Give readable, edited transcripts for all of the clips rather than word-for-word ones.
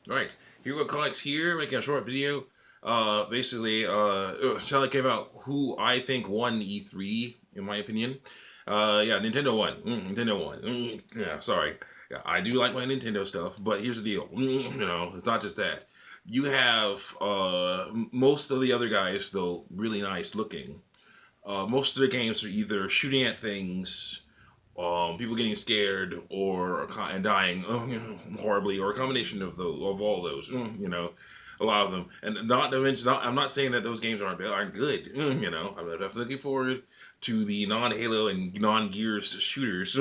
Right. Hero Comics here, making a short video. Basically, telling about who I think won E3, in my opinion. Yeah, Nintendo won. Nintendo won. Yeah, sorry. Yeah, I do like my Nintendo stuff, but here's the deal. It's not just that. You have most of the other guys, though, really nice looking. Most of the games are either shooting at things, people getting scared and dying horribly, or a combination of all those. A lot of them, and not to mention, I'm not saying that those games aren't good. I'm definitely looking forward to the non Halo and non Gears shooters.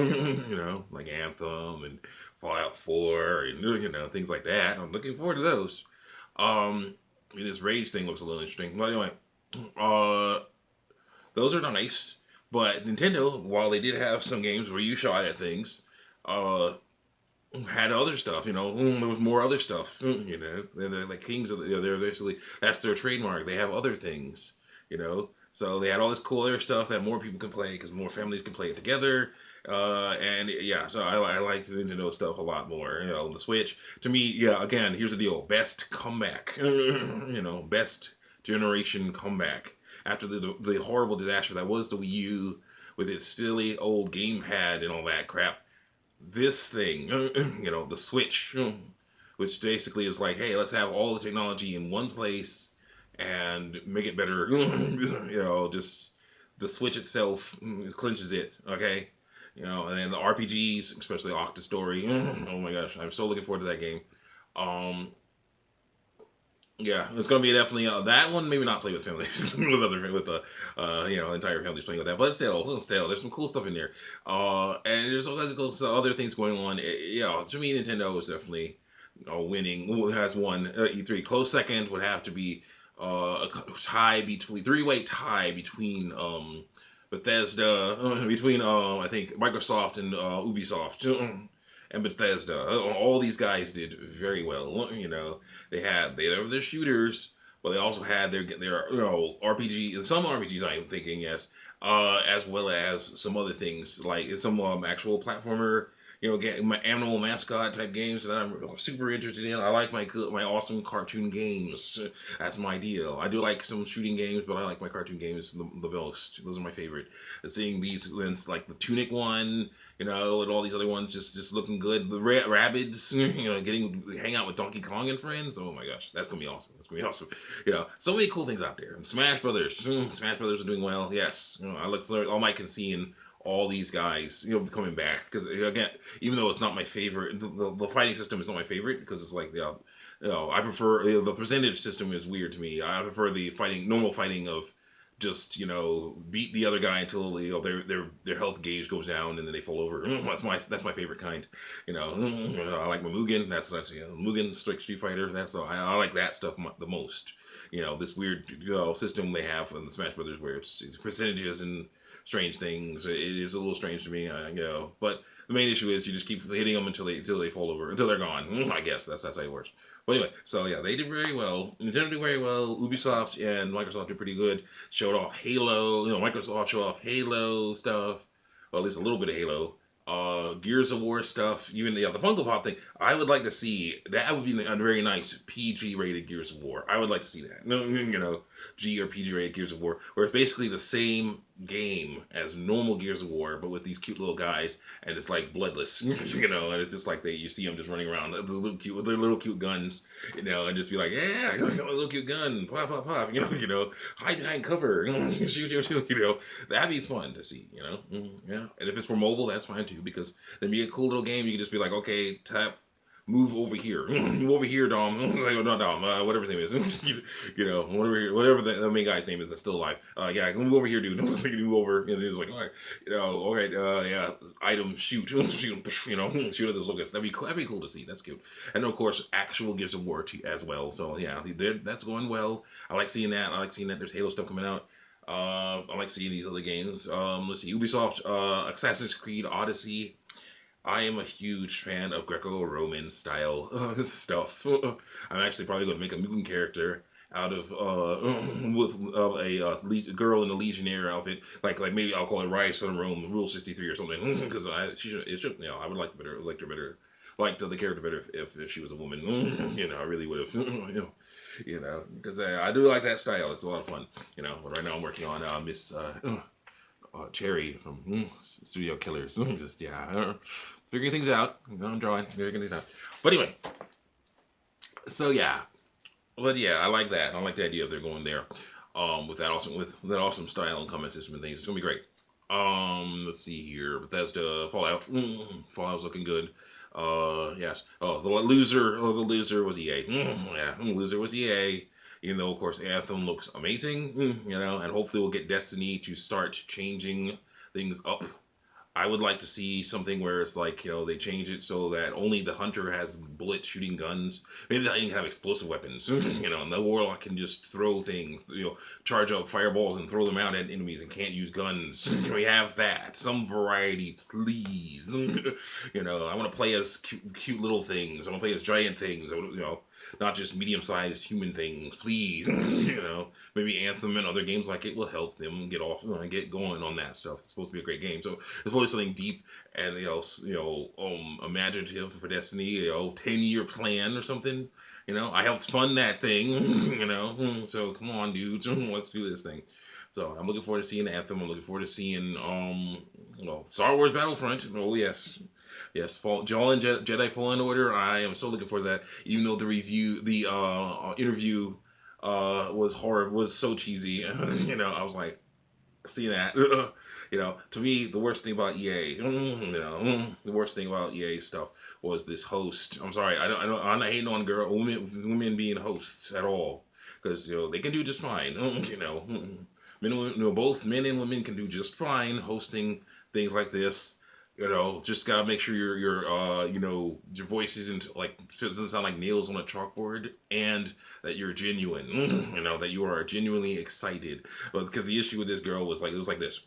Like Anthem and Fallout 4 and things like that. I'm looking forward to those. Um, this Rage thing looks a little interesting. But anyway, uh, those are nice. But Nintendo, while they did have some games where you shot at things, uh, had other stuff. There was more other stuff. They're like kings of they're basically that's their trademark. They have other things. So they had all this cool other stuff that more people can play because more families can play it together. And yeah, so I like the Nintendo stuff a lot more. The Switch to me, yeah. Again, here's the deal: best comeback. Best generation comeback after the horrible disaster that was the Wii U with its silly old gamepad and all that crap. This thing, the Switch, which basically is like, hey, let's have all the technology in one place and make it better. Just the Switch itself clinches it. Okay. And then the RPGs, especially Octa Story. Oh my gosh, I'm so looking forward to that game. Um, yeah, it's gonna be definitely that one. Maybe not play with families with the entire families playing with that, but still, there's some cool stuff in there. And there's all kinds of cool other things going on. To me, Nintendo is definitely winning. Who has won E3? Close second would have to be a tie between three-way tie between Bethesda, between I think Microsoft and Ubisoft. And Bethesda. All these guys did very well. They had their shooters, but they also had their RPG. Some RPGs I'm thinking, yes, as well as some other things like some actual platformer. Animal mascot type games that I'm super interested in. I like my awesome cartoon games. That's my deal. I do like some shooting games, but I like my cartoon games the most. Those are my favorite. Seeing these like the Tunic one, and all these other ones just looking good. The Rabbids, getting hang out with Donkey Kong and friends. Oh my gosh, that's gonna be awesome. That's gonna be awesome. So many cool things out there. And Smash Brothers, Smash Brothers are doing well. Yes, I look for all I can see in all these guys, coming back. Because again, even though it's not my favorite, the fighting system is not my favorite because it's like I prefer the percentage system is weird to me. I prefer the normal fighting of just beat the other guy until their health gauge goes down and then they fall over. That's my favorite kind. I like my Mugen. That's Mugen Street Fighter. I like that stuff the most. This weird system they have in the Smash Brothers where it's percentages and strange things. It is a little strange to me. But the main issue is you just keep hitting them until they fall over until they're gone. I guess that's how it works. But anyway, so yeah, they did very well. Nintendo did very well. Ubisoft and Microsoft did pretty good. Showed off Halo. Microsoft showed off Halo stuff. Well, at least a little bit of Halo. Gears of War stuff. Even the Funko Pop thing. I would like to see that. Would be a very nice PG rated Gears of War. I would like to see that. G or PG rated Gears of War, where it's basically the same game as normal Gears of War, but with these cute little guys, and it's like bloodless, and it's just like you see them just running around with their little cute guns, and just be like, yeah, I got a little cute gun, pop, pop, pop, hide behind cover, shoot, shoot, shoot, that'd be fun to see, yeah. And if it's for mobile, that's fine too, because then be a cool little game. You can just be like, okay, tap, move over here, move over here, Dom. Not Dom, whatever his name is. Whatever the main guy's name is that's still alive. Yeah, move over here, dude. Move over, and he's like, all right, okay, yeah, item, shoot, shoot, shoot at those locusts. That'd be cool to see. That's cute. And of course, actual Gears of War as well. So yeah, that's going well. I like seeing that. There's Halo stuff coming out. I like seeing these other games. Let's see, Ubisoft, Assassin's Creed Odyssey. I am a huge fan of Greco-Roman style stuff. I'm actually probably going to make a Mugen character out of a girl in a legionnaire outfit, like maybe I'll call it Rise on Rome, Rule 63 or something, because I would like her better. liked the character better if she was a woman. I really would have. Because I do like that style. It's a lot of fun. But right now I'm working on Miss Cherry from Studio Killers. Just figuring things out. I'm drawing, figuring things out. But anyway, so yeah. But yeah, I like that. I like the idea of they're going there, with that awesome style and combat system and things. It's gonna be great. Let's see here. Bethesda Fallout. Fallout's looking good. Yes. Oh, the loser. Oh, the loser was EA. Yeah, the loser was EA. Even though, of course, Anthem looks amazing. And hopefully we'll get Destiny to start changing things up. I would like to see something where it's like, they change it so that only the hunter has bullet shooting guns. Maybe they can have explosive weapons, and the warlock can just throw things, charge up fireballs and throw them out at enemies and can't use guns. Can we have that? Some variety, please. I want to play as cute little things. I want to play as giant things. Not just medium-sized human things, please. Maybe Anthem and other games like it will help them get going on that stuff. It's supposed to be a great game, so it's always something deep and imaginative for Destiny. 10-year plan or something. I helped fund that thing. So come on, dudes, let's do this thing. So I'm looking forward to seeing Anthem. I'm looking forward to seeing Star Wars Battlefront. Oh yes. Yes, Jedi Fallen Order. I am so looking forward to that. Even though the interview was so cheesy. I was like, see that. To me, the worst thing about EA, the worst thing about EA stuff was this host. I'm sorry, I'm not hating on women being hosts at all, because they can do just fine. Both men and women can do just fine hosting things like this. Just gotta make sure your voice isn't doesn't sound like nails on a chalkboard, and that you're genuine. That you are genuinely excited. But because the issue with this girl was it was like this.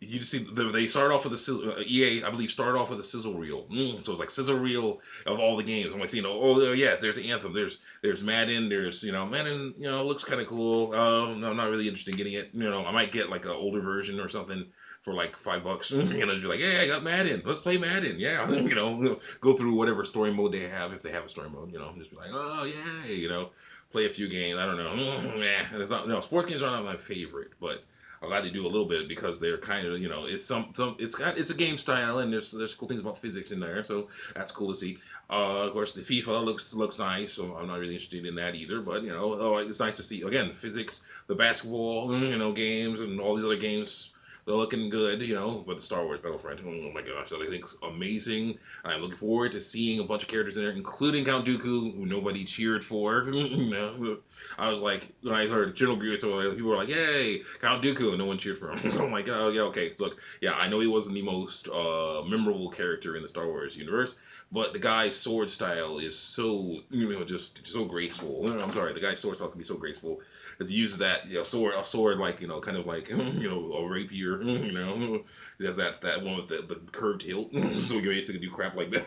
You see, they started off with the EA, I believe, started off with a sizzle reel. So it's like sizzle reel of all the games. I'm like, oh yeah, there's Anthem, there's Madden, there's Madden, looks kind of cool. I'm not really interested in getting it. I might get like an older version or something for like $5. Just be like, hey, I got Madden, let's play Madden. Yeah, go through whatever story mode they have, if they have a story mode. Just be like, oh yeah, play a few games. I don't know. It's not. Sports games are not my favorite, but I glad to do a little bit because they're kind of it's it's a game style, and there's cool things about physics in there, so that's cool to see. Of course, the FIFA looks nice, so I'm not really interested in that either. But it's nice to see again physics, the basketball games, and all these other games. They're looking good, but the Star Wars Battlefront, oh my gosh, I think it's amazing. I'm looking forward to seeing a bunch of characters in there, including Count Dooku, who nobody cheered for. I was like, when I heard General Grievous, people were like, yay, Count Dooku, and no one cheered for him. I'm like, oh yeah, okay, look, yeah, I know he wasn't the most memorable character in the Star Wars universe, but the guy's sword style is so, just so graceful. I'm sorry, the guy's sword style can be so graceful. He uses that a sword like kind of like a rapier. There's that one with the curved hilt, so you basically do crap like that.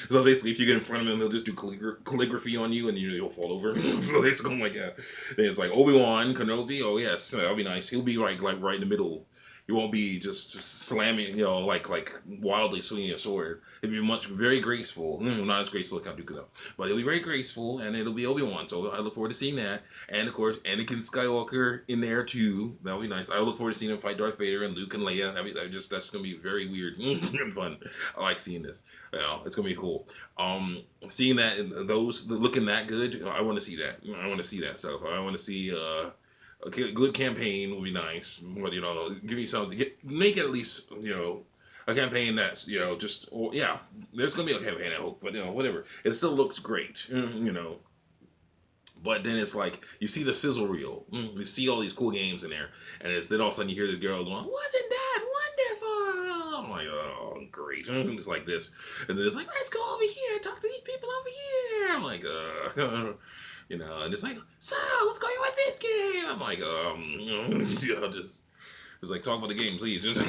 So basically, if you get in front of him, he'll just do calligraphy on you, and you'll fall over. So basically, I'm like, yeah. Then it's like Obi-Wan Kenobi. Oh yes, that'll be nice. He'll be like right in the middle. He won't be just slamming, like wildly swinging a sword. It'll be very graceful. Not as graceful as Count Dooku though, but it'll be very graceful, and it'll be Obi-Wan. So I look forward to seeing that, and of course Anakin Skywalker in there too. That'll be nice. I look forward to seeing him fight Darth Vader and Luke and Leia. That's gonna be very weird and fun. I like seeing this. It's gonna be cool. Seeing that those looking that good, I want to see that. I want to see that stuff. I want to see. A good campaign would be nice, but give me something. Make it at least a campaign that's there's gonna be a campaign I hope, but whatever. It still looks great, But then it's like you see the sizzle reel, you see all these cool games in there, and then all of a sudden you hear this girl going, "Wasn't that wonderful?" I'm like, oh great, it's like this, and then it's like, let's go over here and talk to these people over here. I'm like, and it's like, so what's going on with this game? I'm like, it's like, talk about the game, please. Just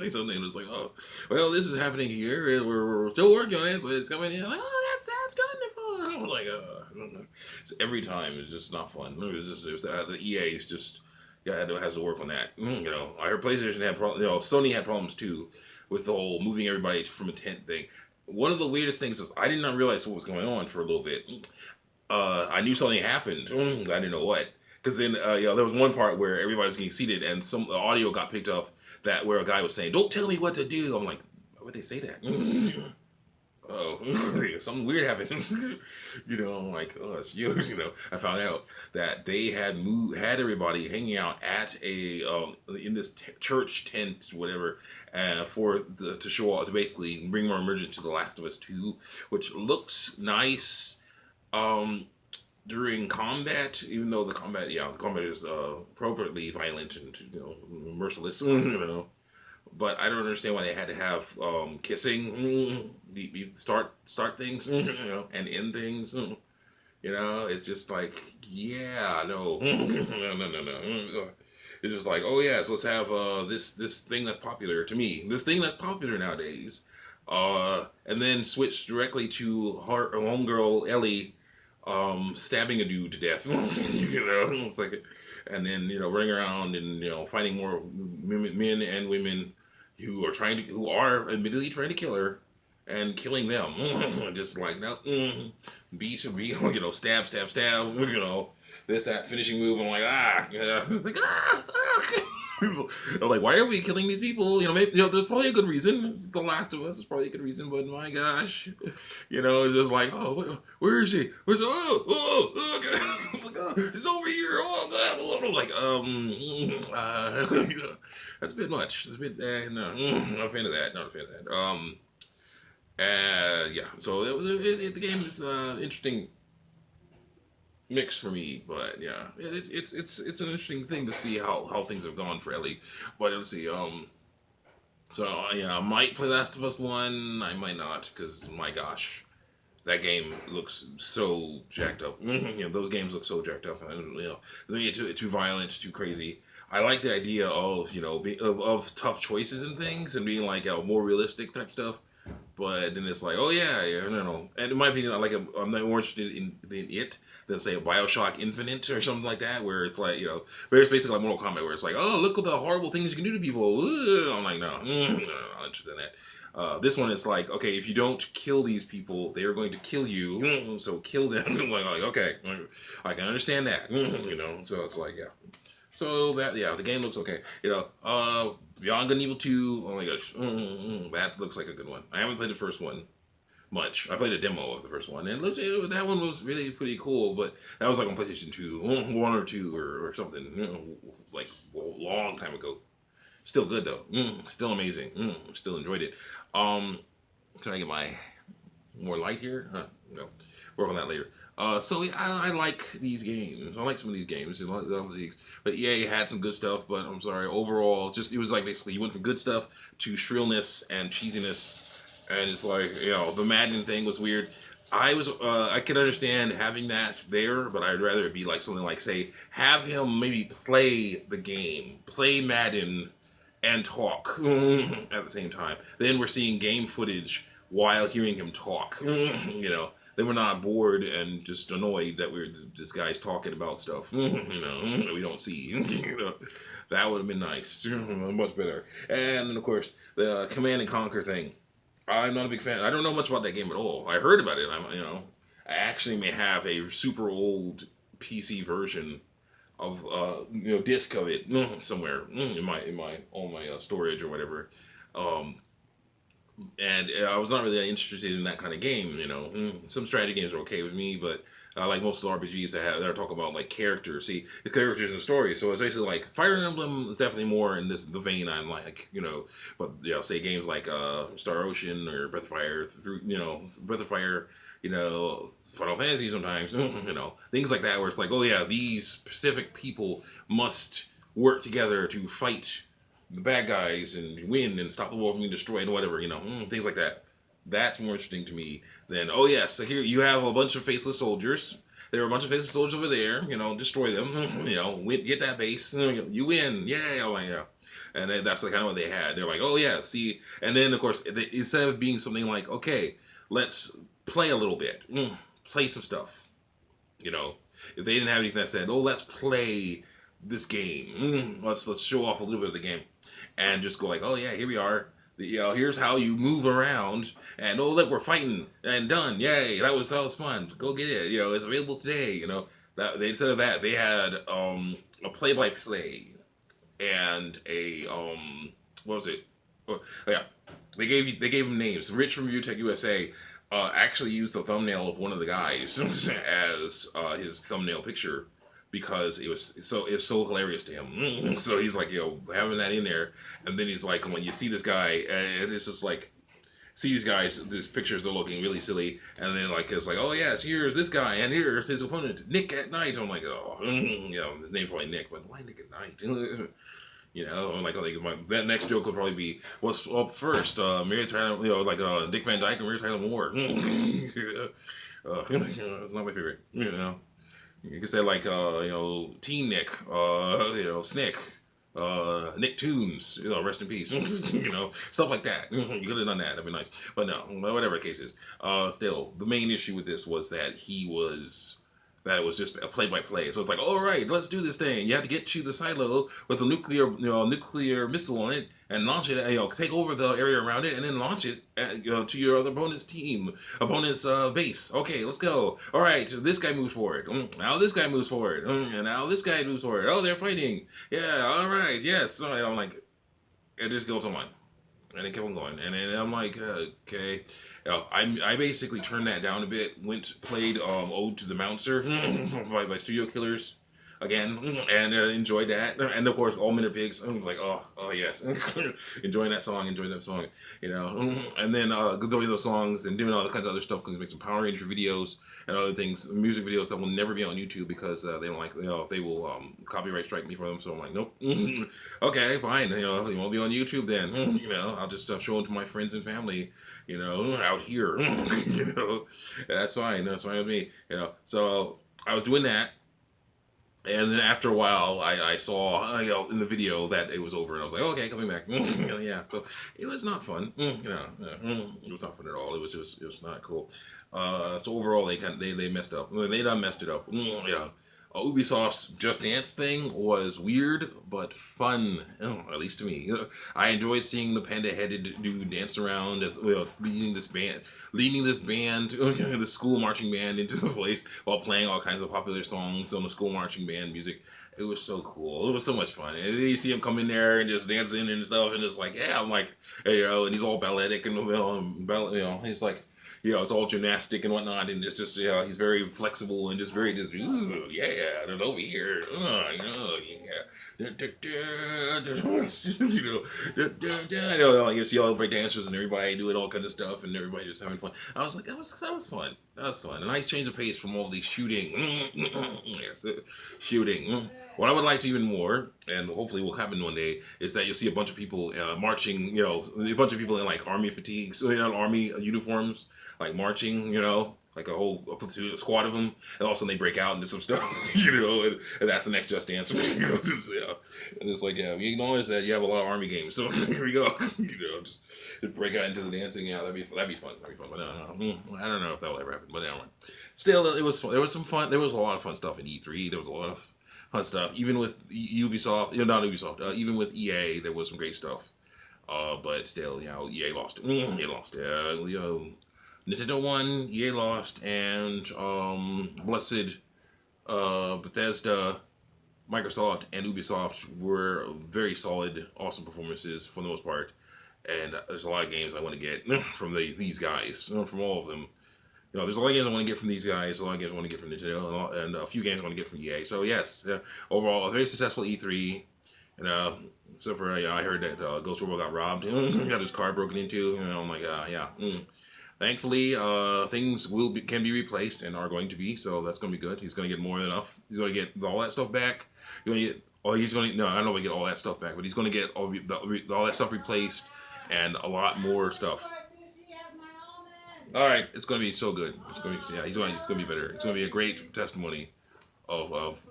say something. It's like, oh, well, this is happening here. We're still working on it, but it's coming in. Like, oh, that's wonderful. I'm like, so every time it's just not fun. The EA is just has to work on that. I heard PlayStation had problems. Sony had problems too with the whole moving everybody from a tent thing. one of the weirdest things is I did not realize what was going on for a little bit. I knew something happened. I didn't know what. Because then, there was one part where everybody was getting seated, and some audio got picked up that where a guy was saying, "Don't tell me what to do." I'm like, why would they say that? Oh, something weird happened. I'm like, oh, it's you. I found out that they had everybody hanging out at a in this church tent, whatever, to show off, to basically bring more immersion to The Last of Us 2, which looks nice. Um, During combat, even though the combat is appropriately violent and merciless, but I don't understand why they had to have kissing, start things, and end things. It's just like, yeah, no, no. It's just like, oh yeah, so let's have this thing that's popular to me, this thing that's popular nowadays, and then switch directly to her homegirl Ellie, stabbing a dude to death. It's like, and then running around and finding more men and women who are admittedly trying to kill her and killing them. Just like no, beat to beat, stab, stab, stab. This that finishing move. I'm like yeah. It's like I'm like, why are we killing these people? Maybe, there's probably a good reason. It's The Last of Us. It's probably a good reason, but my gosh, it's just like, oh, where is she? Where's okay. It's like, it's over here. Oh God, I'm like, that's a bit much. That's a bit, no, not a fan of that. Not a fan of that. Yeah. So the game is interesting mix for me, but yeah, it's an interesting thing to see how things have gone for Ellie. But let's see, so yeah, I might play Last of Us 1, I might not, because my gosh, that game looks so jacked up. Those games look so jacked up. They get too violent, too crazy. I like the idea of of tough choices and things, and being like more realistic type stuff. But then it's like, oh yeah, no. And in my opinion, I'm not more interested in it than say a Bioshock Infinite or something like that, where it's like where it's basically like Mortal Kombat, where it's like, oh look at the horrible things you can do to people. I'm like, no, no, I'm not interested in that. This one is like, okay, if you don't kill these people, they are going to kill you. So kill them. like okay, I can understand that. So it's like, yeah. So the game looks okay. Beyond Good and Evil 2, oh my gosh, that looks like a good one. I haven't played the first one much. I played a demo of the first one, and that one was really pretty cool. But that was like on PlayStation 2, 1 or 2 or something, like a long time ago. Still good though. Still amazing. Still enjoyed it. Can I get my more light here? No. Work on that later. So yeah, I like these games. I like some of these games. But EA had some good stuff. But I'm sorry, overall, it was like basically you went from good stuff to shrillness and cheesiness, and it's like the Madden thing was weird. I could understand having that there, but I'd rather it be like something like, say, have him maybe play the game, play Madden, and talk at the same time. Then we're seeing game footage while hearing him talk. Then we're not bored and just annoyed that this guy's talking about stuff. We don't see. That would have been nice. Much better. And then of course the Command and Conquer thing. I'm not a big fan. I don't know much about that game at all. I heard about it. I actually may have a super old PC version of disc of it somewhere in my on my storage or whatever. Um, and I was not really interested in that kind of game. Some strategy games are okay with me, but I like most of the RPGs that are talking about like characters. See the characters and story. So it's basically like Fire Emblem is definitely more in the vein I'm like. But say games like Star Ocean or Breath of Fire through Breath of Fire. Final Fantasy sometimes. Things like that where it's like, oh yeah, these specific people must work together to fight the bad guys and win and stop the world from being destroyed and whatever, things like that. That's more interesting to me than, oh yeah, so here you have a bunch of faceless soldiers. There are a bunch of faceless soldiers over there, destroy them, get that base, you win, yeah, oh yeah. And that's kind of what they had. They're like, oh yeah, see, and then of course, instead of being something like, okay, let's play a little bit, play some stuff, if they didn't have anything that said, oh, let's play this game, let's show off a little bit of the game. And just go like, oh yeah, here we are. Here's how you move around, and oh look, we're fighting and done. Yay, that was fun. Go get it. It's available today. That instead of that, they had a play-by-play and a what was it? Oh, yeah, they gave him names. Rich from ViewTech USA actually used the thumbnail of one of the guys as his thumbnail picture because it was so hilarious to him. So he's like, having that in there, and then he's like, when you see this guy, and it's just like, see these guys, these pictures are looking really silly, and then like it's like, oh yes, here's this guy, and here's his opponent, Nick at Night. I'm like, oh, his name's probably Nick, but why Nick at Night? I'm like, that next joke would probably be, what's up first? Mary Tyler, like Dick Van Dyke and Mary Tyler Moore. It's not my favorite. You could say like, Teen Nick, Snick, Nick Toons, rest in peace. Stuff like that. You could have done that. That'd be nice. But no, whatever the case is. Still, the main issue with this was that it was just a play-by-play. So it's like, all right, let's do this thing. You have to get to the silo with a nuclear missile on it and launch it. Take over the area around it and then launch it to your other opponent's base. Okay, let's go. All right, this guy moves forward. Now this guy moves forward. And now this guy moves forward. Oh, they're fighting. Yeah. All right. Yes. All right, I'm like, it just goes on. And it kept on going, and then I'm like, okay. I basically turned that down a bit. Played Ode to the Mouncer by Studio Killers again, and enjoyed that. And of course, All Men Are Pigs. I was like, oh yes, enjoying that song, And then doing those songs and doing all the kinds of other stuff. Because make some Power Ranger videos and other things, music videos that will never be on YouTube because they don't like, they will copyright strike me for them. So I'm like, nope. Okay, fine. You won't be on YouTube then. I'll just show them to my friends and family. Out here. That's fine. That's fine with me. So I was doing that. And then after a while, I saw, in the video that it was over, and I was like, okay, coming back. Yeah, so it was not fun. It was not fun at all. It was not cool. So overall, they messed up. They done messed it up. Yeah. Ubisoft's Just Dance thing was weird but fun, at least to me. I enjoyed seeing the panda-headed dude dance around as leading this band, the school marching band into the place while playing all kinds of popular songs on the school marching band music. It was so cool. It was so much fun. And then you see him come in there and just dancing and stuff, and it's like, yeah, I'm like, and he's all balletic and he's like. It's all gymnastic and whatnot, and it's just, he's very flexible and just very, ooh, yeah, and over here, yeah. You see all the break dancers and everybody doing all kinds of stuff, and everybody just having fun. I was like, that was fun. That was fun. A nice change of pace from all these shooting. Yes, shooting. What I would like to even more, and hopefully will happen one day, is that you'll see a bunch of people marching, a bunch of people in like army fatigues, army uniforms, like marching, like a platoon, a squad of them, and all of a sudden they break out into some stuff, and that's the next Just Dance, and it's like, we acknowledge that you have a lot of army games, so here we go, just break out into the dancing, that'd be fun, but I don't know if that will ever happen, but anyway, still, there was some fun, there was a lot of fun stuff in E3, there was a lot of fun stuff, even with Ubisoft, not Ubisoft, even with EA, there was some great stuff, but still, EA lost, Nintendo won, EA lost, and blessed Bethesda, Microsoft, and Ubisoft were very solid, awesome performances for the most part. And there's a lot of games I want to get from these guys, from all of them. There's a lot of games I want to get from these guys, a lot of games I want to get from Nintendo, and a few games I want to get from EA. So yes, overall, a very successful E3. And except for, I heard that Ghost Robot got robbed, got his car broken into, I'm like, yeah. Thankfully, things can be replaced and are going to be, so that's going to be good. He's going to get more than enough. He's going to get all that stuff back. No, I don't know if he get all that stuff back, but he's going to get all that stuff replaced and a lot more stuff. All right, it's going to be so good. It's going to be, he's going to be better. It's going to be a great testimony of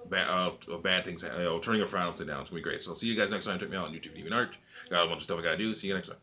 bad things, turning a frown upside down. It's going to be great. So I'll see you guys next time. Check me out on YouTube, Even Art. Got a bunch of stuff I got to do. See you next time.